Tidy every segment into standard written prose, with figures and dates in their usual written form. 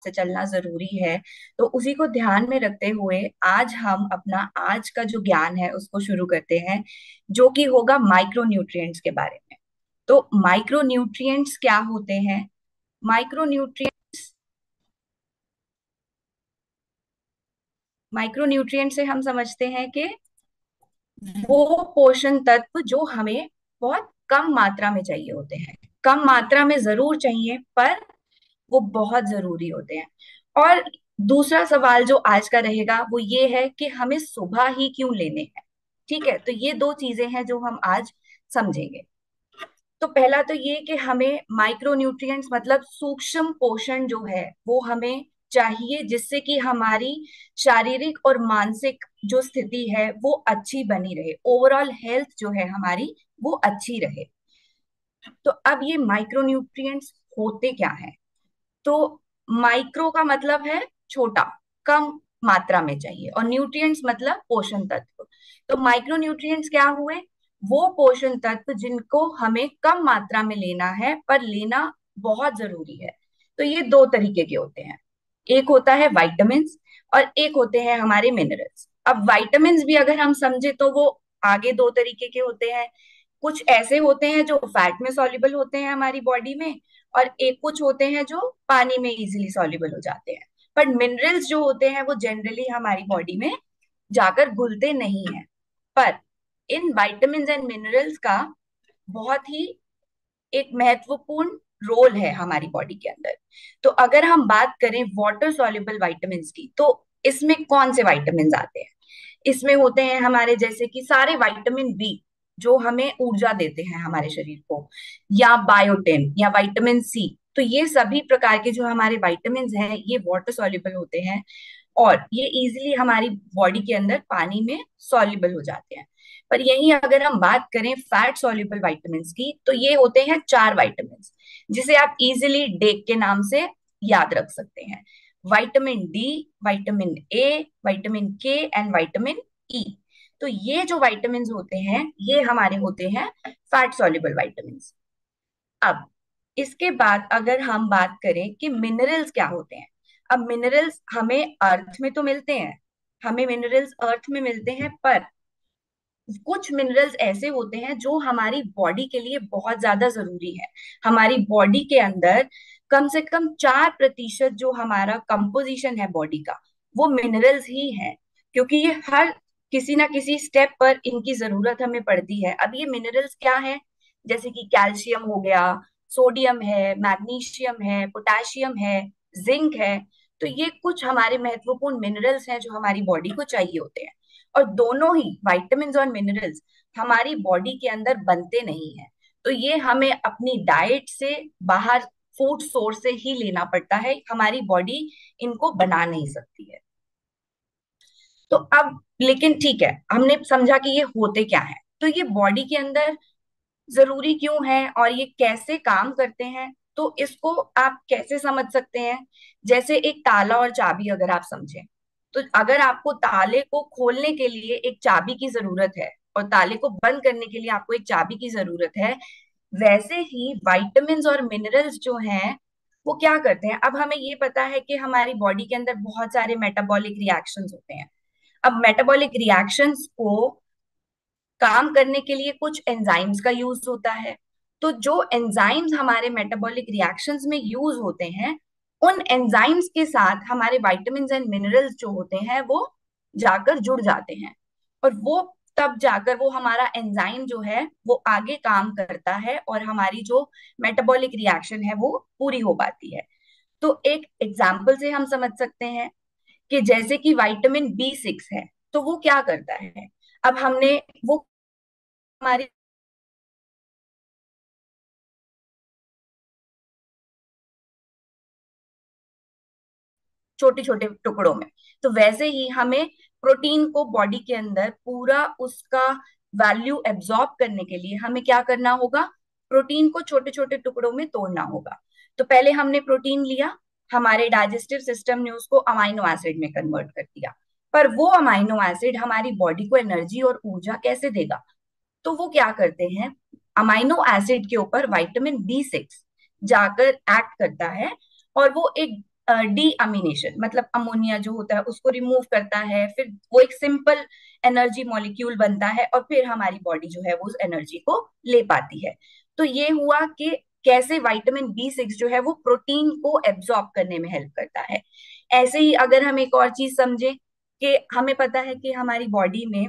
से चलना जरूरी है। तो उसी को ध्यान में रखते हुए आज हम अपना आज का जो ज्ञान है उसको शुरू करते हैं, जो कि होगा माइक्रो न्यूट्रिएंट्स के बारे में। तो माइक्रो न्यूट्रिएंट्स क्या होते हैं? माइक्रो माइक्रो न्यूट्रिएंट से हम समझते हैं कि वो पोषण तत्व जो हमें बहुत कम मात्रा में चाहिए होते हैं। कम मात्रा में जरूर चाहिए, पर वो बहुत जरूरी होते हैं। और दूसरा सवाल जो आज का रहेगा वो ये है कि हमें सुबह ही क्यों लेने हैं। ठीक है, तो ये दो चीजें हैं जो हम आज समझेंगे। तो पहला तो ये कि हमें माइक्रोन्यूट्रिएंट्स मतलब सूक्ष्म पोषण जो है वो हमें चाहिए, जिससे कि हमारी शारीरिक और मानसिक जो स्थिति है वो अच्छी बनी रहे, ओवरऑल हेल्थ जो है हमारी वो अच्छी रहे। तो अब ये माइक्रोन्यूट्रिएंट्स होते क्या है? तो माइक्रो का मतलब है छोटा, कम मात्रा में चाहिए, और न्यूट्रिएंट्स मतलब पोषण तत्व। तो माइक्रो न्यूट्रिएंट्स क्या हुए? वो पोषण तत्व जिनको हमें कम मात्रा में लेना है पर लेना बहुत जरूरी है। तो ये दो तरीके के होते हैं। एक होता है वाइटामिन्स और एक होते हैं हमारे मिनरल्स। अब वाइटामिन्स भी अगर हम समझे तो वो आगे दो तरीके के होते हैं। कुछ ऐसे होते हैं जो फैट में सॉल्युबल होते हैं हमारी बॉडी में, और एक कुछ होते हैं जो पानी में इजीली सॉल्युबल हो जाते हैं। पर मिनरल्स जो होते हैं वो जनरली हमारी बॉडी में जाकर घुलते नहीं हैं। पर इन विटामिन्स एंड मिनरल्स का बहुत ही एक महत्वपूर्ण रोल है हमारी बॉडी के अंदर। तो अगर हम बात करें वाटर सॉल्युबल विटामिन्स की, तो इसमें कौन से विटामिन्स आते हैं? इसमें होते हैं हमारे जैसे कि सारे विटामिन बी जो हमें ऊर्जा देते हैं हमारे शरीर को, या बायोटिन या विटामिन सी। तो ये सभी प्रकार के जो हमारे विटामिन हैं ये वाटर सॉल्युबल होते हैं, और ये इजीली हमारी बॉडी के अंदर पानी में सॉल्युबल हो जाते हैं। पर यहीं अगर हम बात करें फैट सॉल्युबल विटामिन की, तो ये होते हैं चार विटामिन, जिसे आप इजीली डेक के नाम से याद रख सकते हैं। Vitamin D, vitamin A, vitamin के एंड विटामिन ई। तो ये जो विटामिन होते हैं ये हमारे होते हैं फैट सॉल्युबल विटामिन। अब इसके बाद अगर हम बात करें कि मिनरल्स क्या होते हैं। अब मिनरल्स हमें अर्थ में तो मिलते हैं, हमें मिनरल्स अर्थ में मिलते हैं, पर कुछ मिनरल्स ऐसे होते हैं जो हमारी बॉडी के लिए बहुत ज्यादा जरूरी है। हमारी बॉडी के अंदर कम से कम 4% जो हमारा कंपोजिशन है बॉडी का, वो मिनरल्स ही है। क्योंकि ये हर किसी ना किसी स्टेप पर इनकी जरूरत हमें पड़ती है। अब ये मिनरल्स क्या है? जैसे कि कैल्शियम हो गया, सोडियम है, मैग्नीशियम है, पोटेशियम है, जिंक है। तो ये कुछ हमारे महत्वपूर्ण मिनरल्स हैं जो हमारी बॉडी को चाहिए होते हैं। और दोनों ही विटामिन्स और मिनरल्स हमारी बॉडी के अंदर बनते नहीं है। तो ये हमें अपनी डाइट से, बाहर फूड सोर्स से ही लेना पड़ता है, हमारी बॉडी इनको बना नहीं सकती है। तो अब लेकिन ठीक है, हमने समझा कि ये होते क्या है। तो ये बॉडी के अंदर जरूरी क्यों है और ये कैसे काम करते हैं, तो इसको आप कैसे समझ सकते हैं? जैसे एक ताला और चाबी अगर आप समझें, तो अगर आपको ताले को खोलने के लिए एक चाबी की जरूरत है और ताले को बंद करने के लिए आपको एक चाबी की जरूरत है, वैसे ही विटामिन्स और मिनरल्स जो हैं वो क्या करते हैं? अब हमें ये पता है कि हमारी बॉडी के अंदर बहुत सारे मेटाबॉलिक रिएक्शंस होते हैं। अब मेटाबॉलिक रिएक्शंस को काम करने के लिए कुछ एंजाइम्स का यूज होता है। तो जो एंजाइम्स हमारे मेटाबॉलिक रिएक्शंस में यूज होते हैं, उन एंजाइम्स के साथ हमारे विटामिन्स एंड मिनरल्स जो होते हैं वो जाकर जुड़ जाते हैं, और वो तब जाकर वो हमारा एंजाइम जो है वो आगे काम करता है और हमारी जो मेटाबॉलिक रिएक्शन है वो पूरी हो पाती है। तो एक एग्जाम्पल से हम समझ सकते हैं कि जैसे कि विटामिन B6 है, तो वो क्या करता है? अब हमने वो हमारी छोटे छोटे टुकड़ों में, तो वैसे ही हमें प्रोटीन को बॉडी के अंदर पूरा उसका वैल्यू एब्जॉर्ब करने के लिए हमें क्या करना होगा? प्रोटीन को छोटे छोटे टुकड़ों में तोड़ना होगा। तो पहले हमने प्रोटीन लिया, हमारे डाइजेस्टिव सिस्टम ने उसको अमाइनो एसिड में कन्वर्ट कर दिया। पर वो अमाइनो एसिड हमारी बॉडी को एनर्जी और ऊर्जा कैसे देगा? तो वो क्या करते हैं, अमाइनो एसिड के ऊपर विटामिन B6 जाकर एक्ट करता है, और वो एक डीअमीनेशन, मतलब अमोनिया जो होता है उसको रिमूव करता है, फिर वो एक सिंपल एनर्जी मॉलिक्यूल बनता है और फिर हमारी बॉडी जो है वो उस एनर्जी को ले पाती है। तो ये हुआ कि कैसे विटामिन B6 जो है वो प्रोटीन को एब्जॉर्ब करने में हेल्प करता है। ऐसे ही अगर हम एक और चीज समझे कि हमें पता है कि हमारी बॉडी में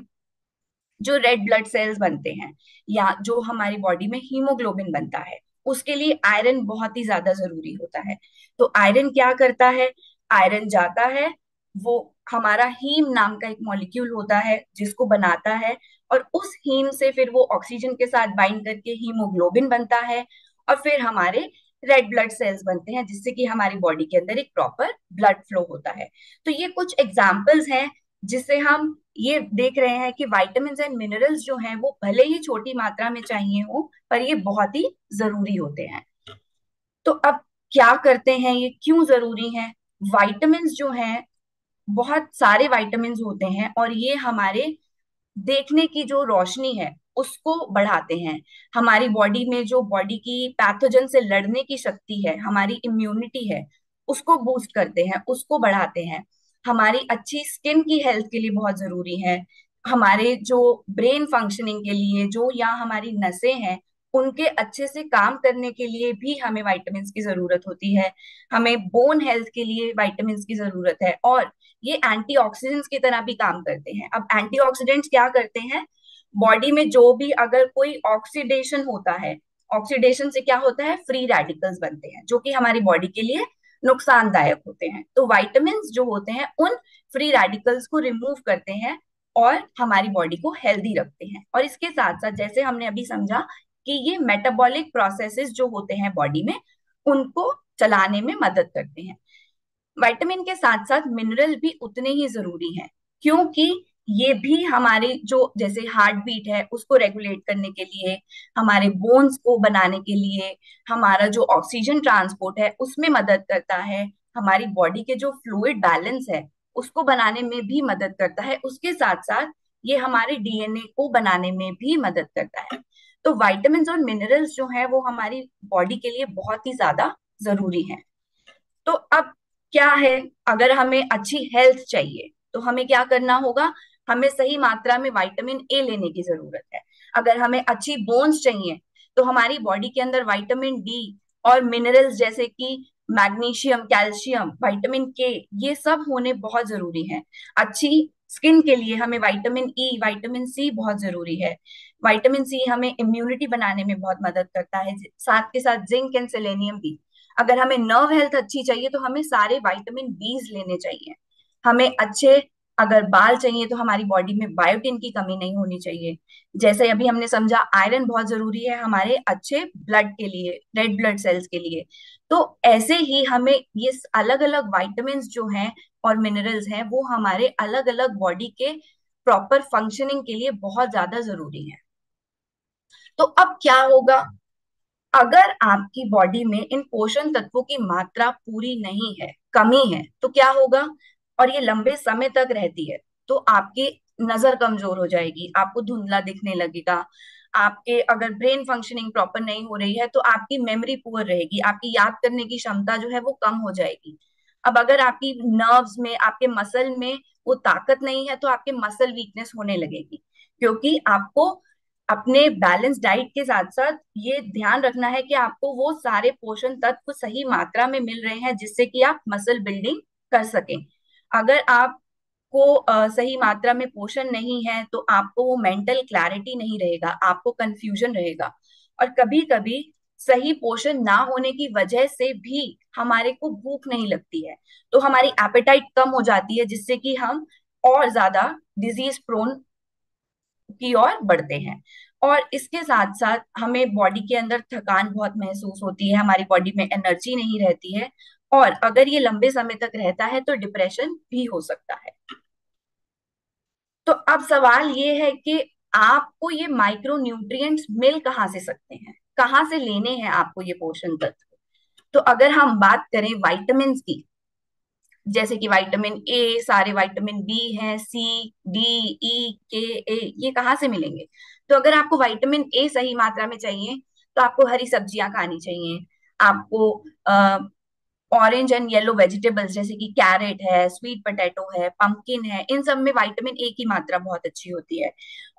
जो रेड ब्लड सेल्स बनते हैं या जो हमारी बॉडी में हीमोग्लोबिन बनता है, उसके लिए आयरन बहुत ही ज्यादा जरूरी होता है। तो आयरन क्या करता है? आयरन जाता है, वो हमारा हीम नाम का एक मॉलिक्यूल होता है जिसको बनाता है, और उस हीम से फिर वो ऑक्सीजन के साथ बाइंड करके हीमोग्लोबिन बनता है, और फिर हमारे रेड ब्लड सेल्स बनते हैं जिससे कि हमारी बॉडी के अंदर एक प्रॉपर ब्लड फ्लो होता है। तो ये कुछ एग्जाम्पल्स हैं जिससे हम ये देख रहे हैं कि विटामिन एंड मिनरल्स जो हैं वो भले ही छोटी मात्रा में चाहिए हो, पर ये बहुत ही जरूरी होते हैं। तो अब क्या करते हैं, ये क्यों जरूरी है? विटामिन जो हैं, बहुत सारे विटामिन होते हैं और ये हमारे देखने की जो रोशनी है उसको बढ़ाते हैं। हमारी बॉडी में जो बॉडी की पैथोजन से लड़ने की शक्ति है, हमारी इम्यूनिटी है, उसको बूस्ट करते हैं, उसको बढ़ाते हैं। हमारी अच्छी स्किन की हेल्थ के लिए बहुत जरूरी है। हमारे जो ब्रेन फंक्शनिंग के लिए जो या हमारी नसें हैं उनके अच्छे से काम करने के लिए भी हमें विटामिन की जरूरत होती है। हमें बोन हेल्थ के लिए विटामिन की जरूरत है, और ये एंटीऑक्सीडेंट्स की तरह भी काम करते हैं। अब एंटीऑक्सीडेंट्स क्या करते हैं? बॉडी में जो भी अगर कोई ऑक्सीडेशन होता है, ऑक्सीडेशन से क्या होता है? फ्री रेडिकल्स बनते हैं जो कि हमारी बॉडी के लिए नुकसानदायक होते हैं। तो विटामिन जो होते हैं उन फ्री रेडिकल्स को रिमूव करते हैं और हमारी बॉडी को हेल्दी रखते हैं। और इसके साथ साथ जैसे हमने अभी समझा कि ये मेटाबॉलिक प्रोसेसेस जो होते हैं बॉडी में उनको चलाने में मदद करते हैं। विटामिन के साथ साथ मिनरल भी उतने ही जरूरी हैं, क्योंकि ये भी हमारे जो जैसे हार्ट बीट है उसको रेगुलेट करने के लिए, हमारे बोन्स को बनाने के लिए, हमारा जो ऑक्सीजन ट्रांसपोर्ट है उसमें मदद करता है, हमारी बॉडी के जो फ्लूइड बैलेंस है उसको बनाने में भी मदद करता है। उसके साथ साथ ये हमारे डीएनए को बनाने में भी मदद करता है। तो विटामिन और मिनरल्स जो है वो हमारी बॉडी के लिए बहुत ही ज्यादा जरूरी है। तो अब क्या है, अगर हमें अच्छी हेल्थ चाहिए तो हमें क्या करना होगा? हमें सही मात्रा में विटामिन A लेने की जरूरत है। अगर हमें अच्छी बोन्स चाहिए तो हमारी बॉडी के अंदर विटामिन D और मिनरल्स जैसे कि मैग्नीशियम, कैल्शियम, विटामिन K, ये सब होने बहुत जरूरी है। अच्छी स्किन के लिए हमें विटामिन E, विटामिन C बहुत जरूरी है। विटामिन C हमें इम्यूनिटी बनाने में बहुत मदद करता है, साथ के साथ जिंक एंड सेलेनियम भी। अगर हमें नर्व हेल्थ अच्छी चाहिए तो हमें सारे विटामिन B लेने चाहिए। हमें अच्छे अगर बाल चाहिए तो हमारी बॉडी में बायोटिन की कमी नहीं होनी चाहिए। जैसे अभी हमने समझा आयरन बहुत जरूरी है हमारे अच्छे ब्लड के लिए, रेड ब्लड सेल्स के लिए। तो ऐसे ही हमें ये अलग अलग विटामिन जो हैं और मिनरल्स हैं वो हमारे अलग अलग बॉडी के प्रॉपर फंक्शनिंग के लिए बहुत ज्यादा जरूरी है। तो अब क्या होगा, अगर आपकी बॉडी में इन पोषण तत्वों की मात्रा पूरी नहीं है, कमी है, तो क्या होगा? और ये लंबे समय तक रहती है तो आपकी नजर कमजोर हो जाएगी, आपको धुंधला दिखने लगेगा। आपके अगर ब्रेन फंक्शनिंग प्रॉपर नहीं हो रही है तो आपकी मेमोरी पुअर रहेगी, आपकी याद करने की क्षमता जो है वो कम हो जाएगी। अब अगर आपकी नर्व्स में, आपके मसल में वो ताकत नहीं है तो आपके मसल वीकनेस होने लगेगी, क्योंकि आपको अपने बैलेंस डाइट के साथ साथ ये ध्यान रखना है कि आपको वो सारे पोषण तत्व सही मात्रा में मिल रहे हैं जिससे कि आप मसल बिल्डिंग कर सकें। अगर आपको सही मात्रा में पोषण नहीं है तो आपको वो मेंटल क्लैरिटी नहीं रहेगा, आपको कंफ्यूजन रहेगा। और कभी कभी सही पोषण ना होने की वजह से भी हमारे को भूख नहीं लगती है, तो हमारी एपेटाइट कम हो जाती है जिससे कि हम और ज्यादा डिजीज प्रोन की ओर बढ़ते हैं। और इसके साथ साथ हमें बॉडी के अंदर थकान बहुत महसूस होती है, हमारी बॉडी में एनर्जी नहीं रहती है, और अगर ये लंबे समय तक रहता है तो डिप्रेशन भी हो सकता है। तो अब सवाल ये है कि आपको ये माइक्रो न्यूट्रिएंट्स मिल कहाँ से सकते हैं, कहाँ से लेने हैं आपको ये पोषण तत्व? तो अगर हम बात करें विटामिन की, जैसे कि विटामिन A, सारे विटामिन B हैं, C, D, E, K, A, ये कहाँ से मिलेंगे? तो अगर आपको विटामिन A सही मात्रा में चाहिए तो आपको हरी सब्जियां खानी चाहिए, आपको ऑरेंज एंड येलो वेजिटेबल्स जैसे कि कैरेट है, स्वीट पोटैटो है, पंपकिन है, इन सब में विटामिन ए की मात्रा बहुत अच्छी होती है।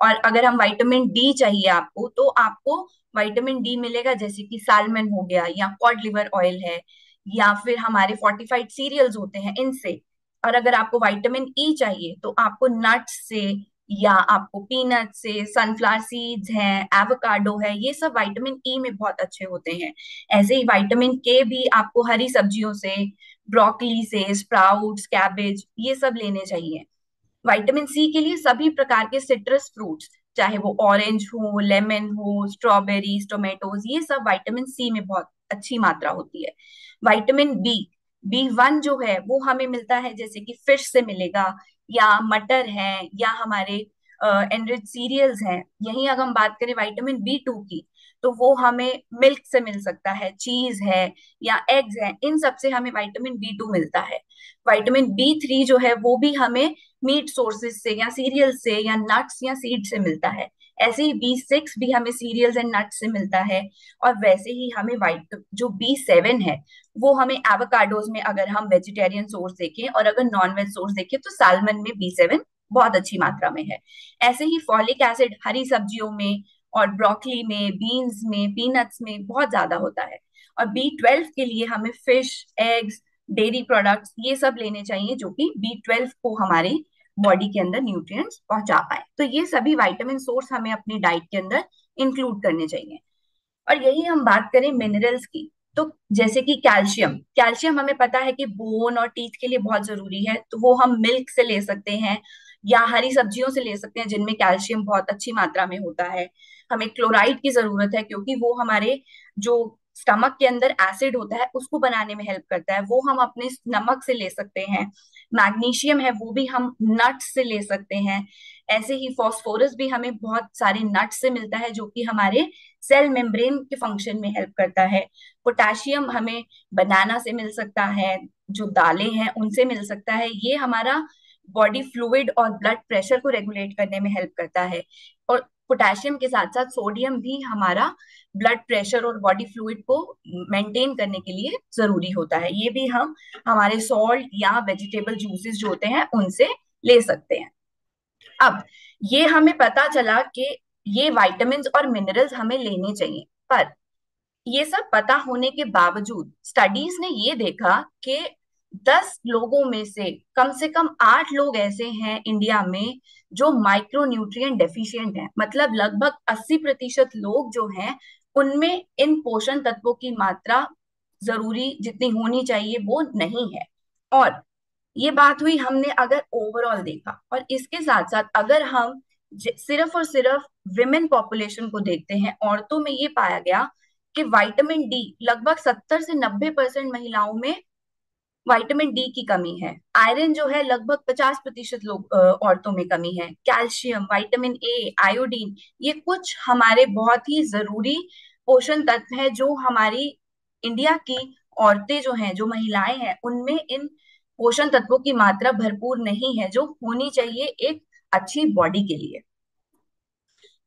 और अगर हम विटामिन डी चाहिए आपको, तो आपको विटामिन डी मिलेगा जैसे कि सालमन हो गया, या कॉड लिवर ऑयल है, या फिर हमारे फोर्टिफाइड सीरियल्स होते हैं इनसे। और अगर आपको विटामिन ई चाहिए तो आपको नट्स से, या आपको पीनट से, सनफ्लावर सीड्स हैं, एवोकाडो है, ये सब विटामिन ई में बहुत अच्छे होते हैं। ऐसे ही विटामिन के भी आपको हरी सब्जियों से, ब्रोकली से, स्प्राउट्स, कैबेज, ये सब लेने चाहिए। विटामिन सी के लिए सभी प्रकार के सिट्रस फ्रूट्स, चाहे वो ऑरेंज हो, लेमन हो, स्ट्रॉबेरीज, टोमेटोज, ये सब विटामिन सी में बहुत अच्छी मात्रा होती है। विटामिन बी, बी 1 जो है वो हमें मिलता है जैसे कि फिश से मिलेगा, या मटर है, या हमारे एनरिच सीरियल्स हैं। यहीं अगर हम बात करें विटामिन बी 2 की, तो वो हमें मिल्क से मिल सकता है, चीज है, या एग्स है, इन सब से हमें विटामिन बी 2 मिलता है। विटामिन बी 3 जो है वो भी हमें मीट सोर्सेज से, या सीरियल से, या नट्स या सीड से मिलता है। ऐसे ही बी 6 भी हमें सीरियल्स एंड नट्स से मिलता है। और वैसे ही हमें वाइट जो बी 7 है वो हमें एवोकाडोज में, अगर हम वेजिटेरियन सोर्स देखें, और अगर नॉन वेज सोर्स देखें तो सालमन में बी 7 बहुत अच्छी मात्रा में है। ऐसे ही फॉलिक एसिड हरी सब्जियों में, और ब्रोकली में, बीन्स में, पीनट्स में बहुत ज्यादा होता है। और बी 12 के लिए हमें फिश, एग्स, डेयरी प्रोडक्ट्स, ये सब लेने चाहिए जो कि बी 12 को हमारी बॉडी के अंदर न्यूट्रिएंट्स पहुंचा पाए। तो ये सभी विटामिन सोर्स हमें अपनी डाइट के अंदर इंक्लूड करने चाहिए। और यही हम बात करें मिनरल्स की, तो जैसे कि कैल्शियम, कैल्शियम हमें पता है कि बोन और टीथ के लिए बहुत जरूरी है, तो वो हम मिल्क से ले सकते हैं, या हरी सब्जियों से ले सकते हैं जिनमें कैल्शियम बहुत अच्छी मात्रा में होता है। हमें क्लोराइड की जरूरत है क्योंकि वो हमारे जो स्टमक के अंदर एसिड होता है उसको बनाने में हेल्प करता है, वो हम अपने नमक से ले सकते हैं। मैग्नीशियम है वो भी हम नट्स से ले सकते हैं। ऐसे ही फास्फोरस भी हमें बहुत सारे नट्स से मिलता है जो कि हमारे सेल मेम्ब्रेन के फंक्शन में हेल्प करता है। पोटेशियम हमें बनाना से मिल सकता है, जो दालें हैं उनसे मिल सकता है, ये हमारा बॉडी फ्लूइड और ब्लड प्रेशर को रेगुलेट करने में हेल्प करता है। और पोटेशियम के साथ साथ सोडियम भी हमारा ब्लड प्रेशर और बॉडी फ्लूइड को मेंटेन करने के लिए जरूरी होता है। ये भी हम हमारे सॉल्ट या वेजिटेबल जूसेस जो होते हैं उनसे ले सकते हैं। अब ये हमें पता चला कि ये विटामिन्स और मिनरल्स हमें लेने चाहिए, पर ये सब पता होने के बावजूद स्टडीज ने ये देखा कि 10 लोगों में से कम 8 लोग ऐसे हैं इंडिया में जो माइक्रोन्यूट्रिएंट डेफिशिएंट हैं। मतलब लगभग 80% लोग जो हैं उनमें इन पोषण तत्वों की मात्रा जरूरी जितनी होनी चाहिए वो नहीं है। और ये बात हुई हमने अगर ओवरऑल देखा, और इसके साथ साथ अगर हम सिर्फ और सिर्फ विमेन पॉपुलेशन को देखते हैं, औरतों में ये पाया गया कि विटामिन डी लगभग 70 से 90% महिलाओं में विटामिन डी की कमी है। आयरन जो है लगभग 50% लोग औरतों में कमी है। कैल्शियम, विटामिन ए, आयोडीन, ये कुछ हमारे बहुत ही जरूरी पोषण तत्व है जो हमारी इंडिया की औरतें जो हैं, जो महिलाएं हैं, उनमें इन पोषण तत्वों की मात्रा भरपूर नहीं है जो होनी चाहिए एक अच्छी बॉडी के लिए।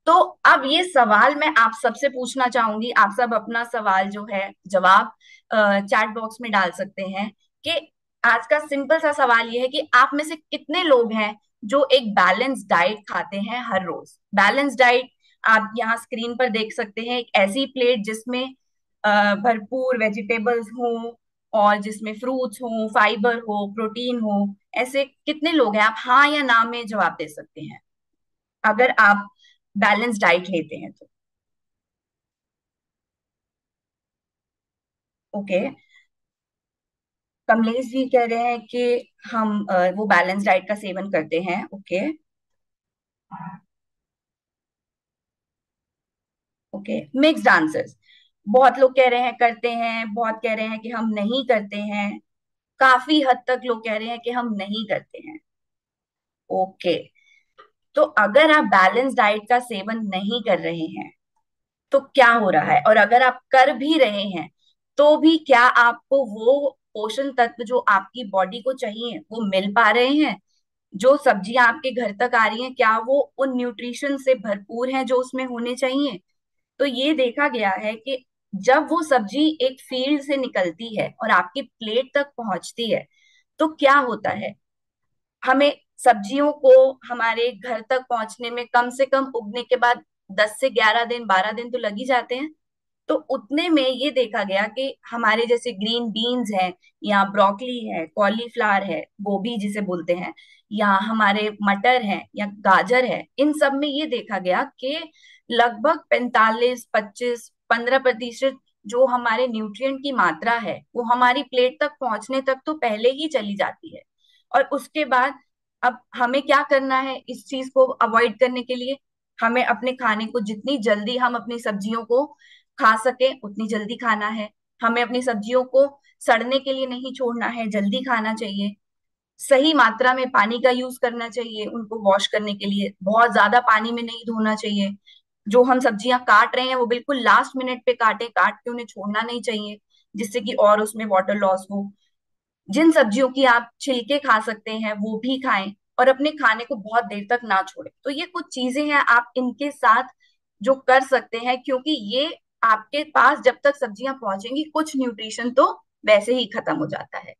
तो अब ये सवाल मैं आप सबसे पूछना चाहूंगी, आप सब अपना सवाल जो है जवाब चैट बॉक्स में डाल सकते हैं कि आज का सिंपल सा सवाल ये है कि आप में से कितने लोग हैं जो एक बैलेंस डाइट खाते हैं हर रोज। बैलेंस डाइट आप यहाँ स्क्रीन पर देख सकते हैं, एक ऐसी प्लेट जिसमें भरपूर वेजिटेबल्स हों, और जिसमें फ्रूट्स हों, फाइबर हो, प्रोटीन हो। ऐसे कितने लोग हैं? आप हाँ या ना में जवाब दे सकते हैं अगर आप बैलेंस डाइट लेते हैं तो। ओके, कमलेश जी कह रहे हैं कि हम वो बैलेंस डाइट का सेवन करते हैं। ओके। Okay, mixed answers. बहुत लोग कह रहे हैं करते हैं, बहुत कह रहे हैं कि हम नहीं करते हैं, काफी हद तक लोग कह रहे हैं कि हम नहीं करते हैं। ओके, तो अगर आप बैलेंस डाइट का सेवन नहीं कर रहे हैं तो क्या हो रहा है, और अगर आप कर भी रहे हैं तो भी क्या आपको वो पोषण तत्व जो आपकी बॉडी को चाहिए वो मिल पा रहे हैं? जो सब्जियां आपके घर तक आ रही हैं क्या वो उन न्यूट्रिशन से भरपूर हैं जो उसमें होने चाहिए? तो ये देखा गया है कि जब वो सब्जी एक फील्ड से निकलती है और आपकी प्लेट तक पहुंचती है, तो क्या होता है, हमें सब्जियों को हमारे घर तक पहुंचने में कम से कम उगने के बाद 10 से 11 दिन, 12 दिन तो लग ही जाते हैं। तो उतने में ये देखा गया कि हमारे जैसे ग्रीन बीन्स हैं, या ब्रोकली है, कॉलीफ्लावर है, गोभी जिसे बोलते हैं, या हमारे मटर है या गाजर है, इन सब में ये देखा गया कि लगभग 45, 25, 15% जो हमारे न्यूट्रिएंट की मात्रा है वो हमारी प्लेट तक पहुंचने तक तो पहले ही चली जाती है। और उसके बाद अब हमें क्या करना है इस चीज को अवॉइड करने के लिए? हमें अपने खाने को जितनी जल्दी हम अपनी सब्जियों को खा सके उतनी जल्दी खाना है। हमें अपनी सब्जियों को सड़ने के लिए नहीं छोड़ना है, जल्दी खाना चाहिए। सही मात्रा में पानी का यूज करना चाहिए, उनको वॉश करने के लिए बहुत ज्यादा पानी में नहीं धोना चाहिए। जो हम सब्जियां काट रहे हैं वो बिल्कुल लास्ट मिनट पे काटे, काट के उन्हें छोड़ना नहीं चाहिए जिससे कि और उसमें वाटर लॉस हो। जिन सब्जियों की आप छिलके खा सकते हैं वो भी खाएं, और अपने खाने को बहुत देर तक ना छोड़ें। तो ये कुछ चीजें हैं आप इनके साथ जो कर सकते हैं, क्योंकि ये आपके पास जब तक सब्जियां पहुंचेंगी कुछ न्यूट्रिशन तो वैसे ही खत्म हो जाता है।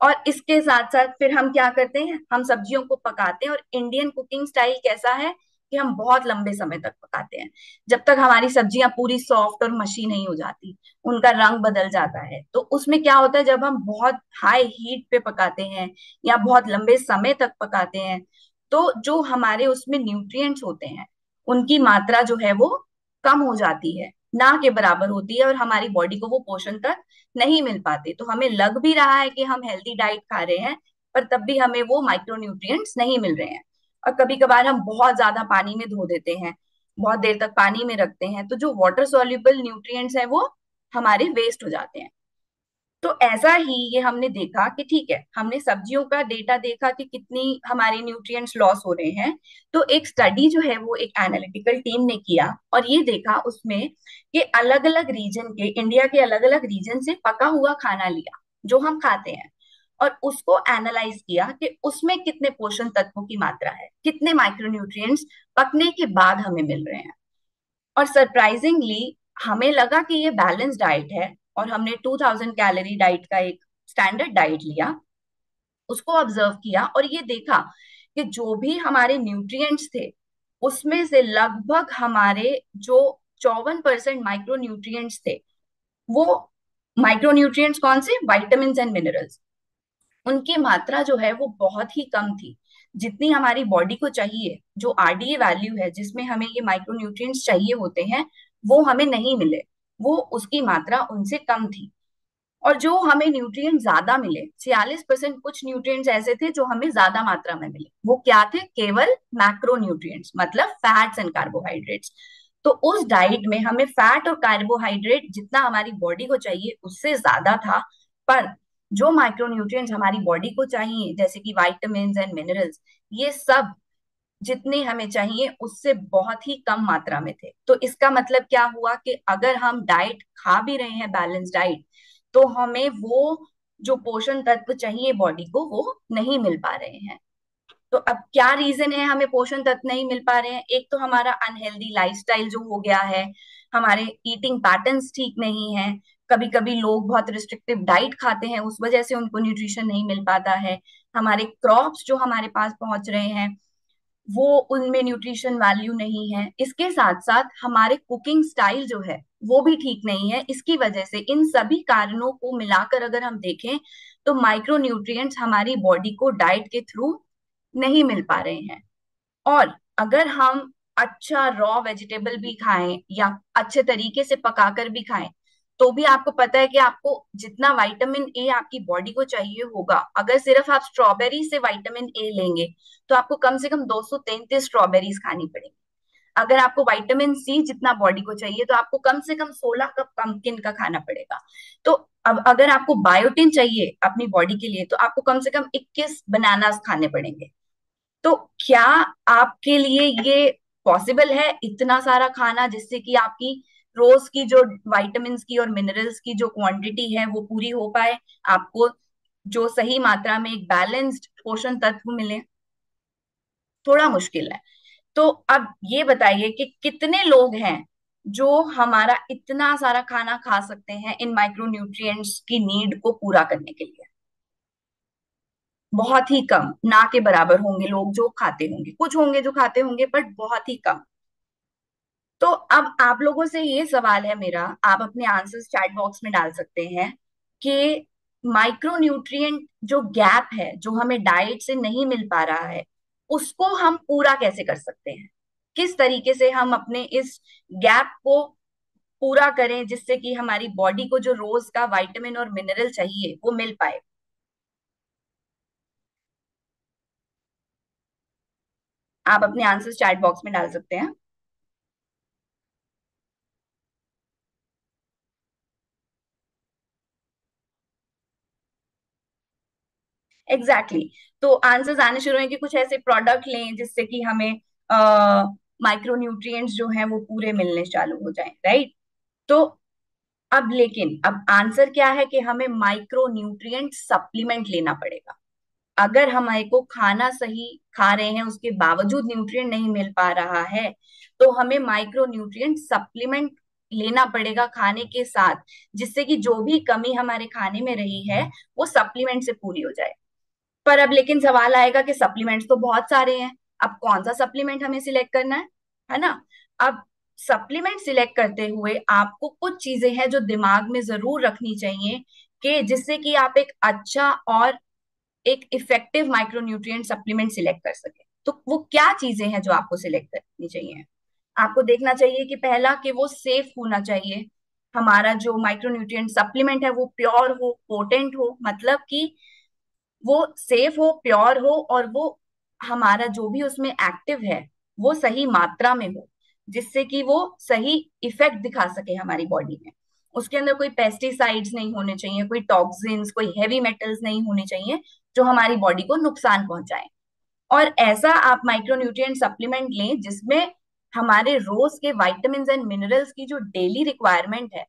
और इसके साथ साथ फिर हम क्या करते हैं, हम सब्जियों को पकाते हैं। और इंडियन कुकिंग स्टाइल कैसा है कि हम बहुत लंबे समय तक पकाते हैं, जब तक हमारी सब्जियां पूरी सॉफ्ट और मशी नहीं हो जाती, उनका रंग बदल जाता है। तो उसमें क्या होता है, जब हम बहुत हाई हीट पे पकाते हैं या बहुत लंबे समय तक पकाते हैं, तो जो हमारे उसमें न्यूट्रिएंट्स होते हैं उनकी मात्रा जो है वो कम हो जाती है, ना के बराबर होती है, और हमारी बॉडी को वो पोषण तक नहीं मिल पाते। तो हमें लग भी रहा है कि हम हेल्दी डाइट खा रहे हैं, पर तब भी हमें वो माइक्रोन्यूट्रिएंट्स नहीं मिल रहे हैं। और कभी कभार हम बहुत ज्यादा पानी में धो देते हैं, बहुत देर तक पानी में रखते हैं, तो जो वाटर सॉल्युबल न्यूट्रिएंट्स है वो हमारे वेस्ट हो जाते हैं। तो ऐसा ही ये हमने देखा कि ठीक है, हमने सब्जियों का डेटा देखा कि कितनी हमारे न्यूट्रिएंट्स लॉस हो रहे हैं। तो एक स्टडी जो है वो एक एनालिटिकल टीम ने किया, और ये देखा उसमें कि अलग अलग रीजन के, इंडिया के अलग अलग रीजन से पका हुआ खाना लिया जो हम खाते हैं, और उसको एनालाइज किया कि उसमें कितने पोषण तत्वों की मात्रा है, कितने माइक्रोन्यूट्रिएंट्स पकने के बाद हमें मिल रहे हैं। और सरप्राइजिंगली हमें लगा कि ये बैलेंस डाइट है, और हमने 2000 कैलोरी डाइट का एक स्टैंडर्ड डाइट लिया, उसको ऑब्जर्व किया, और ये देखा कि जो भी हमारे न्यूट्रिएंट्स थे उसमें से लगभग हमारे जो 54% माइक्रो न्यूट्रिएंट्स थे, वो माइक्रो न्यूट्रिएंट्स कौन से, वाइटामिन एंड मिनरल्स, उनकी मात्रा जो है वो बहुत ही कम थी। जितनी हमारी बॉडी को चाहिए, जो आरडीए वैल्यू है जिसमें हमें ये माइक्रो न्यूट्रिएंट्स चाहिए होते हैं, वो हमें नहीं मिले। वो उसकी मात्रा उनसे कम थी। और जो हमें न्यूट्रिएंट ज्यादा मिले, 46% कुछ न्यूट्रिएंट्स ऐसे थे जो हमें ज्यादा मात्रा में मिले, वो क्या थे, केवल मैक्रो न्यूट्रिएंट्स, मतलब फैट्स एंड कार्बोहाइड्रेट्स। तो उस डाइट में हमें फैट और कार्बोहाइड्रेट जितना हमारी बॉडी को चाहिए उससे ज्यादा था, पर जो माइक्रो न्यूट्रिएंट्स हमारी बॉडी को चाहिए जैसे कि वाइटामिन एंड मिनरल्स, ये सब जितने हमें चाहिए उससे बहुत ही कम मात्रा में थे। तो इसका मतलब क्या हुआ कि अगर हम डाइट खा भी रहे हैं, बैलेंस डाइट, तो हमें वो जो पोषण तत्व चाहिए बॉडी को वो नहीं मिल पा रहे हैं। तो अब क्या रीजन है हमें पोषण तत्व नहीं मिल पा रहे हैं? एक तो हमारा अनहेल्दी लाइफस्टाइल जो हो गया है, हमारे ईटिंग पैटर्न्स ठीक नहीं है। कभी कभी लोग बहुत रिस्ट्रिक्टिव डाइट खाते हैं, उस वजह से उनको न्यूट्रिशन नहीं मिल पाता है। हमारे क्रॉप्स जो हमारे पास पहुंच रहे हैं वो, उनमें न्यूट्रिशन वैल्यू नहीं है। इसके साथ साथ हमारे कुकिंग स्टाइल जो है वो भी ठीक नहीं है। इसकी वजह से इन सभी कारणों को मिलाकर अगर हम देखें तो माइक्रो न्यूट्रिएंट्स हमारी बॉडी को डाइट के थ्रू नहीं मिल पा रहे हैं। और अगर हम अच्छा रॉ वेजिटेबल भी खाएं या अच्छे तरीके से पकाकर भी खाएं, तो भी आपको पता है कि आपको जितना विटामिन ए आपकी बॉडी को चाहिए होगा, अगर सिर्फ आप स्ट्रॉबेरी से विटामिन ए लेंगे तो आपको कम से कम 233 स्ट्रॉबेरीज खानी पड़ेगी। अगर आपको विटामिन सी जितना बॉडी को चाहिए तो आपको कम से कम 16 कप पंपकिन का खाना पड़ेगा। तो अब अगर आपको बायोटिन चाहिए अपनी बॉडी के लिए तो आपको कम से कम 21 बनानास खाने पड़ेंगे। तो क्या आपके लिए ये पॉसिबल है इतना सारा खाना, जिससे कि आपकी रोज की जो विटामिन की और मिनरल्स की जो क्वांटिटी है वो पूरी हो पाए, आपको जो सही मात्रा में एक बैलेंस्ड पोषण तत्व मिले? थोड़ा मुश्किल है। तो अब ये बताइए कि कितने लोग हैं जो हमारा इतना सारा खाना खा सकते हैं इन माइक्रो न्यूट्रिएंट्स की नीड को पूरा करने के लिए। बहुत ही कम, ना के बराबर होंगे लोग जो खाते होंगे, कुछ होंगे जो खाते होंगे बट बहुत ही कम। तो अब आप लोगों से ये सवाल है मेरा, आप अपने आंसर्स चैट बॉक्स में डाल सकते हैं कि माइक्रो न्यूट्रिएंट जो गैप है जो हमें डाइट से नहीं मिल पा रहा है, उसको हम पूरा कैसे कर सकते हैं। किस तरीके से हम अपने इस गैप को पूरा करें जिससे कि हमारी बॉडी को जो रोज का विटामिन और मिनरल चाहिए वो मिल पाए। आप अपने आंसर्स चैट बॉक्स में डाल सकते हैं। Exactly exactly. तो आंसर्स आने शुरू हैं कि कुछ ऐसे प्रोडक्ट लें जिससे कि हमें माइक्रो न्यूट्रिएंट्स जो हैं वो पूरे मिलने चालू हो जाएं, राइट। तो अब लेकिन अब आंसर क्या है कि हमें माइक्रो न्यूट्रिएंट सप्लीमेंट लेना पड़ेगा। अगर हमारे को खाना सही खा रहे हैं उसके बावजूद न्यूट्रिएंट नहीं मिल पा रहा है, तो हमें माइक्रो न्यूट्रिएंट सप्लीमेंट लेना पड़ेगा खाने के साथ, जिससे कि जो भी कमी हमारे खाने में रही है वो सप्लीमेंट से पूरी हो जाए। पर अब लेकिन सवाल आएगा कि सप्लीमेंट्स तो बहुत सारे हैं, अब कौन सा सप्लीमेंट हमें सिलेक्ट करना है ना। अब सप्लीमेंट सिलेक्ट करते हुए आपको कुछ चीजें हैं जो दिमाग में जरूर रखनी चाहिए कि जिससे कि आप एक अच्छा और एक इफेक्टिव माइक्रोन्यूट्रिएंट सप्लीमेंट सिलेक्ट कर सके। तो वो क्या चीजें हैं जो आपको सिलेक्ट करनी चाहिए। आपको देखना चाहिए कि पहला कि वो सेफ होना चाहिए, हमारा जो माइक्रोन्यूट्रिएंट सप्लीमेंट है वो प्योर हो, पोटेंट हो, मतलब कि वो सेफ हो, प्योर हो, और वो हमारा जो भी उसमें एक्टिव है वो सही मात्रा में हो, जिससे कि वो सही इफेक्ट दिखा सके हमारी बॉडी में। उसके अंदर कोई पेस्टिसाइड्स नहीं होने चाहिए, कोई टॉक्सिन्स, कोई हैवी मेटल्स नहीं होने चाहिए जो हमारी बॉडी को नुकसान पहुंचाए। और ऐसा आप माइक्रोन्यूट्रिएंट सप्लीमेंट लें जिसमें हमारे रोज के विटामिन एंड मिनरल्स की जो डेली रिक्वायरमेंट है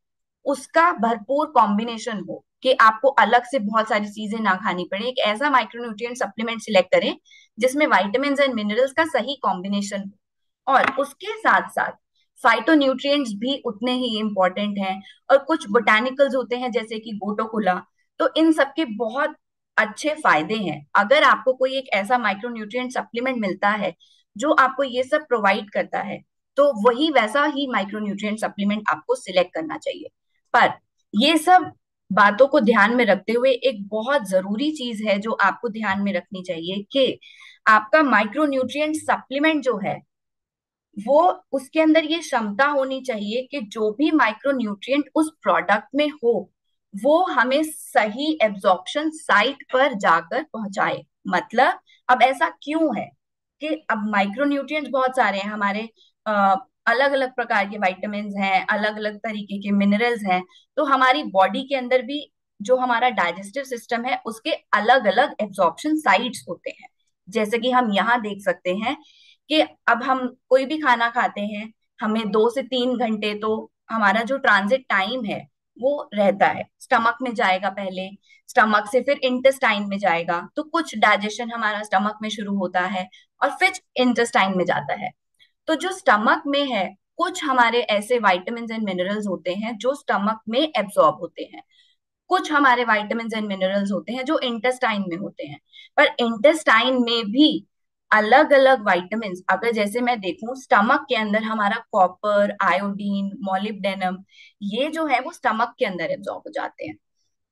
उसका भरपूर कॉम्बिनेशन हो, कि आपको अलग से बहुत सारी चीजें ना खानी पड़े। एक ऐसा माइक्रोन्यूट्रिएंट सप्लीमेंट सिलेक्ट करें जिसमें विटामिन एंड मिनरल्स का सही कॉम्बिनेशन हो, और उसके साथ साथ फाइटोन्यूट्रिएंट्स भी उतने ही इंपॉर्टेंट हैं। और कुछ बोटानिकल्स होते हैं जैसे कि गोटोकोला, तो इन सबके बहुत अच्छे फायदे हैं। अगर आपको कोई एक ऐसा माइक्रोन्यूट्रिएंट सप्लीमेंट मिलता है जो आपको ये सब प्रोवाइड करता है, तो वही वैसा ही माइक्रोन्यूट्रिएंट सप्लीमेंट आपको सिलेक्ट करना चाहिए। पर ये सब बातों को ध्यान में रखते हुए एक बहुत जरूरी चीज है जो आपको ध्यान में रखनी चाहिए कि आपका माइक्रोन्यूट्रिएंट सप्लीमेंट जो है वो, उसके अंदर ये क्षमता होनी चाहिए कि जो भी माइक्रोन्यूट्रिएंट उस प्रोडक्ट में हो वो हमें सही एब्जॉर्प्शन साइट पर जाकर पहुंचाए। मतलब अब ऐसा क्यों है कि अब माइक्रोन्यूट्रिएंट्स बहुत सारे हैं हमारे, अलग अलग प्रकार के विटामिन हैं, अलग अलग तरीके के मिनरल्स हैं। तो हमारी बॉडी के अंदर भी जो हमारा डाइजेस्टिव सिस्टम है उसके अलग अलग एब्जॉर्प्शन साइट्स होते हैं। जैसे कि हम यहाँ देख सकते हैं कि अब हम कोई भी खाना खाते हैं, हमें 2 से 3 घंटे तो हमारा जो ट्रांजिट टाइम है वो रहता है। स्टमक में जाएगा पहले, स्टमक से फिर इंटेस्टाइन में जाएगा, तो कुछ डाइजेशन हमारा स्टमक में शुरू होता है और फिर इंटेस्टाइन में जाता है। तो जो स्टमक में है, कुछ हमारे ऐसे विटामिन एंड मिनरल्स होते हैं जो स्टमक में एब्जॉर्ब होते हैं, कुछ हमारे विटामिन एंड मिनरल्स होते हैं जो इंटेस्टाइन में होते हैं। पर इंटेस्टाइन में भी अलग अलग विटामिन, अगर जैसे मैं देखूं स्टमक के अंदर हमारा कॉपर, आयोडीन, मोलिब्डेनम, ये जो है वो स्टमक के अंदर एब्जॉर्ब हो जाते हैं।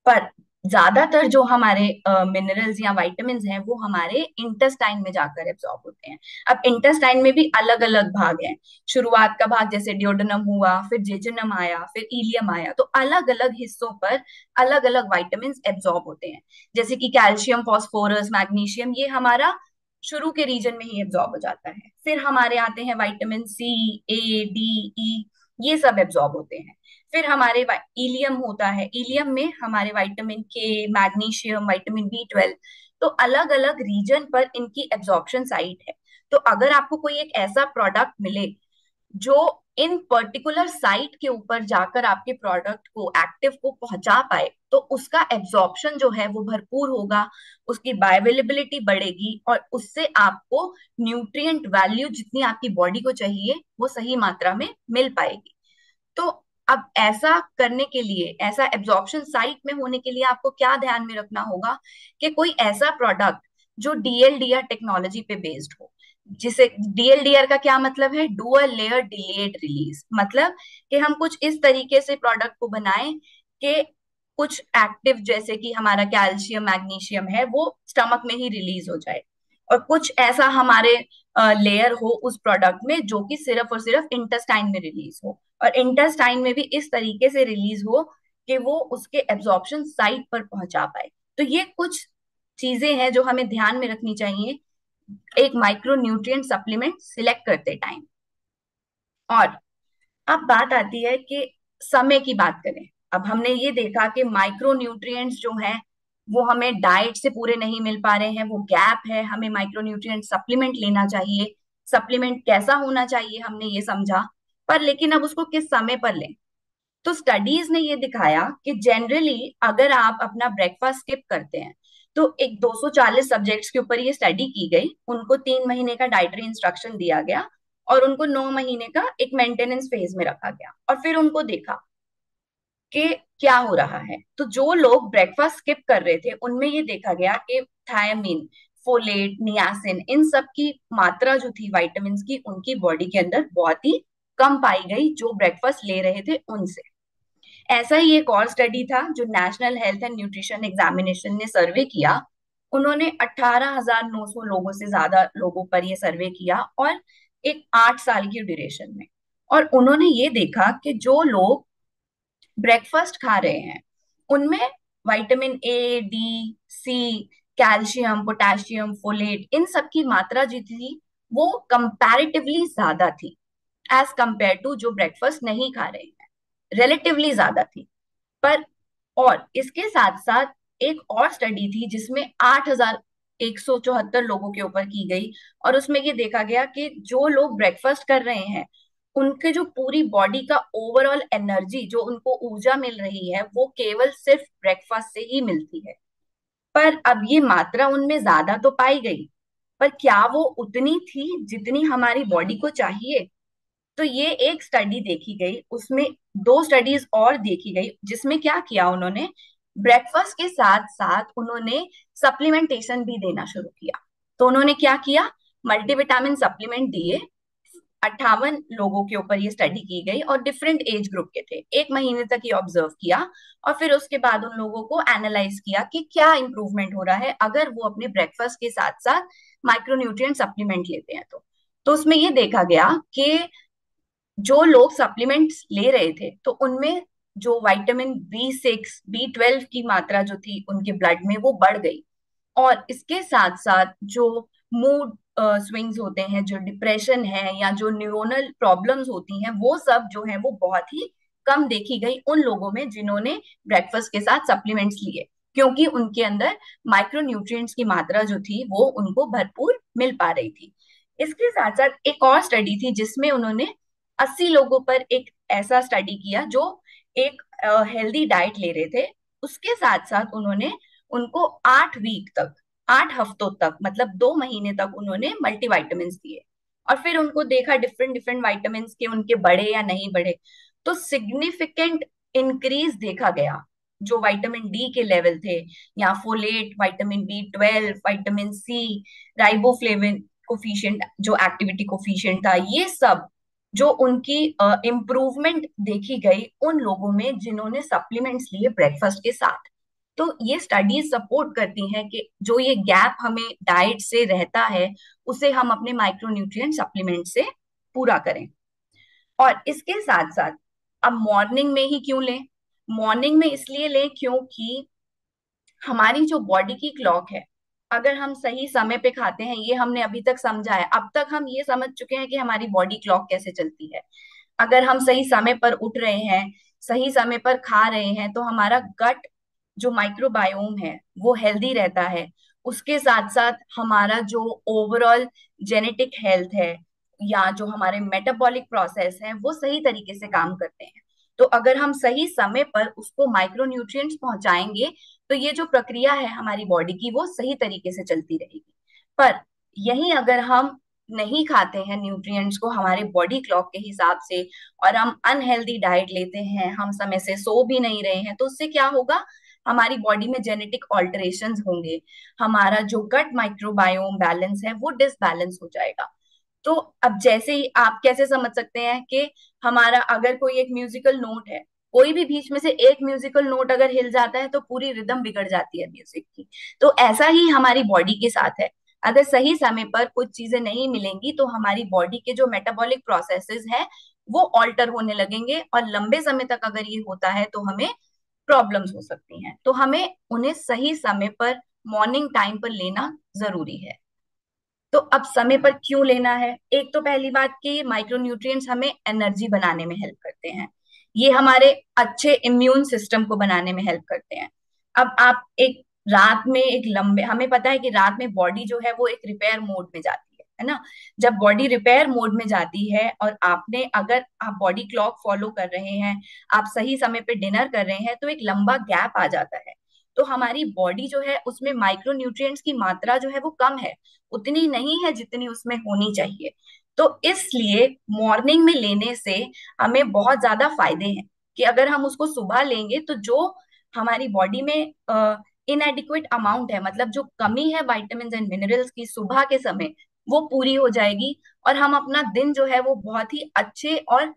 पर ज्यादातर जो हमारे मिनरल्स या विटामिन हैं वो हमारे इंटेस्टाइन में जाकर एब्जॉर्ब होते हैं। अब इंटेस्टाइन में भी अलग अलग भाग हैं। शुरुआत का भाग जैसे डियोडेनम हुआ, फिर जेजुनम आया, फिर इलियम आया, तो अलग अलग हिस्सों पर अलग अलग विटामिन एब्जॉर्ब होते हैं। जैसे कि कैल्शियम, फास्फोरस, मैग्नीशियम, ये हमारा शुरू के रीजन में ही एब्जॉर्ब हो जाता है। फिर हमारे आते हैं विटामिन सी, ए, डी, ई, ये सब एब्जॉर्ब होते हैं। फिर हमारे इलियम होता है, इलियम में हमारे विटामिन के, मैग्नीशियम, विटामिन B12, तो अलग अलग रीजन पर इनकी एब्जॉर्प्शन साइट है। तो अगर आपको कोई एक ऐसा प्रोडक्ट मिले जो इन पर्टिकुलर साइट के ऊपर जाकर आपके प्रोडक्ट को, एक्टिव को पहुंचा पाए, तो उसका एब्जॉर्प्शन जो है वो भरपूर होगा, उसकी बायोअवेलेबिलिटी बढ़ेगी और उससे आपको न्यूट्रिएंट वैल्यू जितनी आपकी बॉडी को चाहिए वो सही मात्रा में मिल पाएगी। तो अब ऐसा करने के लिए, ऐसा एब्जॉर्प्शन साइट में होने के लिए आपको क्या ध्यान में रखना होगा कि कोई ऐसा प्रोडक्ट जो डीएलडीआर टेक्नोलॉजी पे बेस्ड हो। जिसे डीएलडीआर का क्या मतलब है, डुअल लेयर डिलेड रिलीज, मतलब कि हम कुछ इस तरीके से प्रोडक्ट को बनाएं कि कुछ एक्टिव जैसे कि हमारा कैल्शियम मैग्नीशियम है वो स्टमक में ही रिलीज हो जाए, और कुछ ऐसा हमारे लेयर हो उस प्रोडक्ट में जो कि सिर्फ और सिर्फ इंटेस्टाइन में रिलीज हो, और इंटेस्टाइन में भी इस तरीके से रिलीज हो कि वो उसके एब्जॉर्प्शन साइट पर पहुंचा पाए। तो ये कुछ चीजें हैं जो हमें ध्यान में रखनी चाहिए एक माइक्रो न्यूट्रिएंट सप्लीमेंट सिलेक्ट करते टाइम। और अब बात आती है कि समय की बात करें। अब हमने ये देखा कि माइक्रो न्यूट्रिएंट्स जो हैं वो हमें डाइट से पूरे नहीं मिल पा रहे हैं, वो गैप है, हमें माइक्रो न्यूट्रिएंट सप्लीमेंट लेना चाहिए। सप्लीमेंट कैसा होना चाहिए हमने ये समझा, पर लेकिन अब उसको किस समय पर लें। तो स्टडीज ने ये दिखाया कि जनरली अगर आप अपना ब्रेकफास्ट स्किप करते हैं, तो एक 240 सब्जेक्ट्स के ऊपर ये स्टडी की गई, उनको 3 महीने का डाइटरी इंस्ट्रक्शन दिया गया और उनको 9 महीने का एक मेंटेनेंस फेज में रखा गया, और फिर उनको देखा कि क्या हो रहा है। तो जो लोग ब्रेकफास्ट स्किप कर रहे थे उनमें ये देखा गया कि थायमीन, फोलेट, नियासिन, इन सब की मात्रा जो थी विटामिन की उनकी बॉडी के अंदर बहुत ही कम पाई गई जो ब्रेकफास्ट ले रहे थे उनसे। ऐसा ही एक और स्टडी था जो national health and nutrition examination ने सर्वे किया। उन्होंने 18,900 लोगों से ज्यादा लोगों पर ये सर्वे किया, और एक 8 साल की ड्यूरेशन में। और उन्होंने ये देखा कि जो लोग ब्रेकफास्ट खा रहे हैं उनमें vitamin A, D, C, calcium, potassium, folate, इन सब की मात्रा जो थी वो कंपैरेटिवली ज्यादा थी एज कंपेयर टू जो ब्रेकफास्ट नहीं खा रहे हैं, रिलेटिवली ज्यादा थी। पर और इसके साथ साथ एक और स्टडी थी जिसमें 8,174 लोगों के ऊपर की गई, और उसमें ये देखा गया कि जो लोग ब्रेकफास्ट कर रहे हैं उनके जो पूरी बॉडी का ओवरऑल एनर्जी जो उनको ऊर्जा मिल रही है वो केवल सिर्फ ब्रेकफास्ट से ही मिलती है। पर अब ये मात्रा उनमें ज्यादा तो पाई गई, पर क्या वो उतनी थी जितनी हमारी बॉडी को चाहिए? तो ये एक स्टडी देखी गई, उसमें दो स्टडीज और देखी गई जिसमें क्या किया उन्होंने, ब्रेकफास्ट के साथ साथ उन्होंने सप्लीमेंटेशन भी देना शुरू किया। तो उन्होंने क्या किया, मल्टीविटामिन सप्लीमेंट दिए। 58 लोगों के ऊपर ये स्टडी की गई और डिफरेंट एज ग्रुप के थे, 1 महीने तक ये ऑब्जर्व किया, और फिर उसके बाद उन लोगों को एनालाइज किया कि क्या इंप्रूवमेंट हो रहा है अगर वो अपने ब्रेकफास्ट के साथ साथ माइक्रोन्यूट्रिएंट सप्लीमेंट लेते हैं। तो उसमें ये देखा गया कि जो लोग सप्लीमेंट्स ले रहे थे तो उनमें जो विटामिन B6, B12 की मात्रा जो थी उनके ब्लड में वो बढ़ गई। और इसके साथ साथ जो मूड स्विंग्स होते हैं, जो डिप्रेशन है या जो न्यूरोनल प्रॉब्लम्स होती हैं, वो सब जो है वो बहुत ही कम देखी गई उन लोगों में जिन्होंने ब्रेकफास्ट के साथ सप्लीमेंट्स लिए, क्योंकि उनके अंदर माइक्रो न्यूट्रिएंट्स की मात्रा जो थी वो उनको भरपूर मिल पा रही थी। इसके साथ साथ एक और स्टडी थी जिसमें उन्होंने 80 लोगों पर एक ऐसा स्टडी किया जो एक हेल्दी डाइट ले रहे थे। उसके साथ साथ उन्होंने उनको 8 वीक तक, 8 हफ्तों तक, मतलब 2 महीने तक उन्होंने मल्टीविटामिन दिए, और फिर उनको देखा डिफरेंट डिफरेंट विटामिन के उनके बढ़े या नहीं बढ़े। तो सिग्निफिकेंट इंक्रीज देखा गया जो विटामिन डी के लेवल थे, या folate, vitamin B12, vitamin C, riboflavin coefficient जो एक्टिविटी कोफिशिएंट था, ये सब जो उनकी इम्प्रूवमेंट देखी गई उन लोगों में जिन्होंने सप्लीमेंट्स लिए ब्रेकफास्ट के साथ। तो ये स्टडीज सपोर्ट करती हैं कि जो ये गैप हमें डाइट से रहता है उसे हम अपने माइक्रोन्यूट्रिएंट सप्लीमेंट से पूरा करें। और इसके साथ साथ अब मॉर्निंग में ही क्यों लें? मॉर्निंग में इसलिए लें क्योंकि हमारी जो बॉडी की क्लॉक है, अगर हम सही समय पे खाते हैं, ये हमने अभी तक समझा है, अब तक हम ये समझ चुके हैं कि हमारी बॉडी क्लॉक कैसे चलती है। अगर हम सही समय पर उठ रहे हैं, सही समय पर खा रहे हैं, तो हमारा गट जो माइक्रोबायोम है वो हेल्दी रहता है। उसके साथ साथ हमारा जो ओवरऑल जेनेटिक हेल्थ है या जो हमारे मेटाबॉलिक प्रोसेस है वो सही तरीके से काम करते हैं। तो अगर हम सही समय पर उसको माइक्रोन्यूट्रिएंट्स पहुंचाएंगे तो ये जो प्रक्रिया है हमारी बॉडी की वो सही तरीके से चलती रहेगी। पर यही अगर हम नहीं खाते हैं न्यूट्रिएंट्स को हमारे बॉडी क्लॉक के हिसाब से, और हम अनहेल्दी डाइट लेते हैं, हम समय से सो भी नहीं रहे हैं, तो उससे क्या होगा, हमारी बॉडी में जेनेटिक ऑल्टरेशंस होंगे, हमारा जो गट माइक्रोबायोम बैलेंस है वो डिसबैलेंस हो जाएगा। तो अब जैसे ही आप कैसे समझ सकते हैं कि हमारा अगर कोई एक म्यूजिकल नोट है, कोई भी बीच में से एक म्यूजिकल नोट अगर हिल जाता है तो पूरी रिदम बिगड़ जाती है म्यूजिक की। तो ऐसा ही हमारी बॉडी के साथ है, अगर सही समय पर कुछ चीजें नहीं मिलेंगी तो हमारी बॉडी के जो मेटाबॉलिक प्रोसेसेस हैं वो ऑल्टर होने लगेंगे, और लंबे समय तक अगर ये होता है तो हमें प्रॉब्लम्स हो सकती हैं। तो हमें उन्हें सही समय पर, मॉर्निंग टाइम पर लेना जरूरी है। तो अब समय पर क्यों लेना है, एक तो पहली बात कि माइक्रोन्यूट्रिएंट्स हमें एनर्जी बनाने में हेल्प करते हैं, ये हमारे अच्छे इम्यून सिस्टम को बनाने में हेल्प करते हैं। अब आप एक रात में एक लंबे, हमें पता है कि रात में बॉडी जो है वो एक रिपेयर मोड में जाती है ना। जब बॉडी रिपेयर मोड में जाती है और आपने, अगर आप बॉडी क्लॉक फॉलो कर रहे हैं, आप सही समय पे डिनर कर रहे हैं, तो एक लंबा गैप आ जाता है। तो हमारी बॉडी जो है उसमें माइक्रोन्यूट्रिएंट्स की मात्रा जो है वो कम है, उतनी नहीं है जितनी उसमें होनी चाहिए। तो इसलिए मॉर्निंग में लेने से हमें बहुत ज्यादा फायदे हैं, कि अगर हम उसको सुबह लेंगे तो जो हमारी बॉडी में इनएडिक्वेट अमाउंट है, मतलब जो कमी है विटामिन एंड मिनरल्स की सुबह के समय, वो पूरी हो जाएगी, और हम अपना दिन जो है वो बहुत ही अच्छे और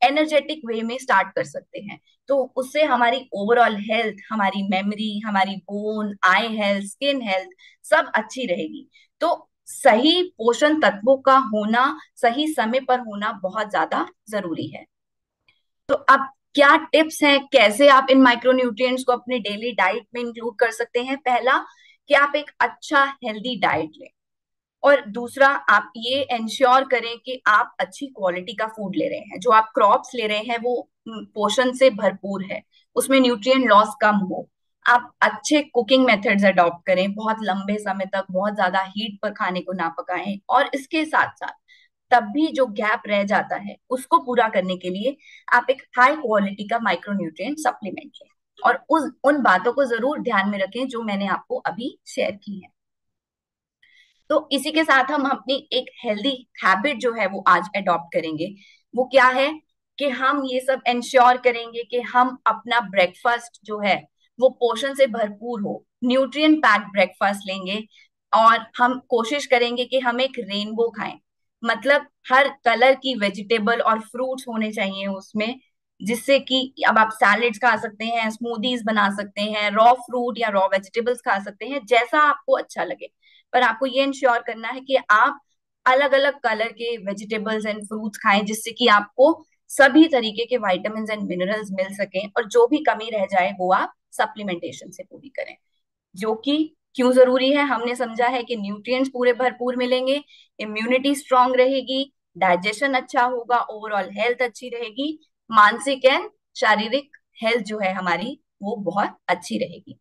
एनर्जेटिक वे में स्टार्ट कर सकते हैं। तो उससे हमारी ओवरऑल हेल्थ, हमारी मेमोरी, हमारी बोन, आई हेल्थ, स्किन हेल्थ सब अच्छी रहेगी। तो सही पोषण तत्वों का होना, सही समय पर होना बहुत ज्यादा जरूरी है। तो अब क्या टिप्स हैं, कैसे आप इन माइक्रोन्यूट्रिएंट्स को अपने डेली डाइट में इंक्लूड कर सकते हैं। पहला, कि आप एक अच्छा हेल्दी डाइट लें, और दूसरा, आप ये इंश्योर करें कि आप अच्छी क्वालिटी का फूड ले रहे हैं, जो आप क्रॉप्स ले रहे हैं वो पोषण से भरपूर है, उसमें न्यूट्रिएंट लॉस कम हो। आप अच्छे कुकिंग मेथड्स अडॉप्ट करें, बहुत लंबे समय तक बहुत ज्यादा हीट पर खाने को ना पकाएं, और इसके साथ साथ तब भी जो गैप रह जाता है उसको पूरा करने के लिए आप एक हाई क्वालिटी का माइक्रोन्यूट्रिएंट सप्लीमेंट लें, और उस उन बातों को जरूर ध्यान में रखें जो मैंने आपको अभी शेयर की है। तो इसी के साथ हम अपनी एक हेल्दी हैबिट जो है वो आज अडॉप्ट करेंगे। वो क्या है, कि हम ये सब इंश्योर करेंगे कि हम अपना ब्रेकफास्ट जो है वो पोषण से भरपूर हो, न्यूट्रिएंट पैक्ड ब्रेकफास्ट लेंगे, और हम कोशिश करेंगे कि हम एक रेनबो खाएं, मतलब हर कलर की वेजिटेबल और फ्रूट्स होने चाहिए उसमें, जिससे कि अब आप सैलेड्स खा सकते हैं, स्मूदीज बना सकते हैं, रॉ फ्रूट या रॉ वेजिटेबल्स खा सकते हैं, जैसा आपको अच्छा लगे। पर आपको ये इंश्योर करना है कि आप अलग अलग कलर के वेजिटेबल्स एंड फ्रूट्स खाएं, जिससे कि आपको सभी तरीके के विटामिन एंड मिनरल्स मिल सकें, और जो भी कमी रह जाए वो आप सप्लीमेंटेशन से पूरी करें। जो कि क्यों जरूरी है, हमने समझा है कि न्यूट्रिएंट्स पूरे भरपूर मिलेंगे, इम्यूनिटी स्ट्रांग रहेगी, डाइजेशन अच्छा होगा, ओवरऑल हेल्थ अच्छी रहेगी, मानसिक एंड शारीरिक हेल्थ जो है हमारी वो बहुत अच्छी रहेगी।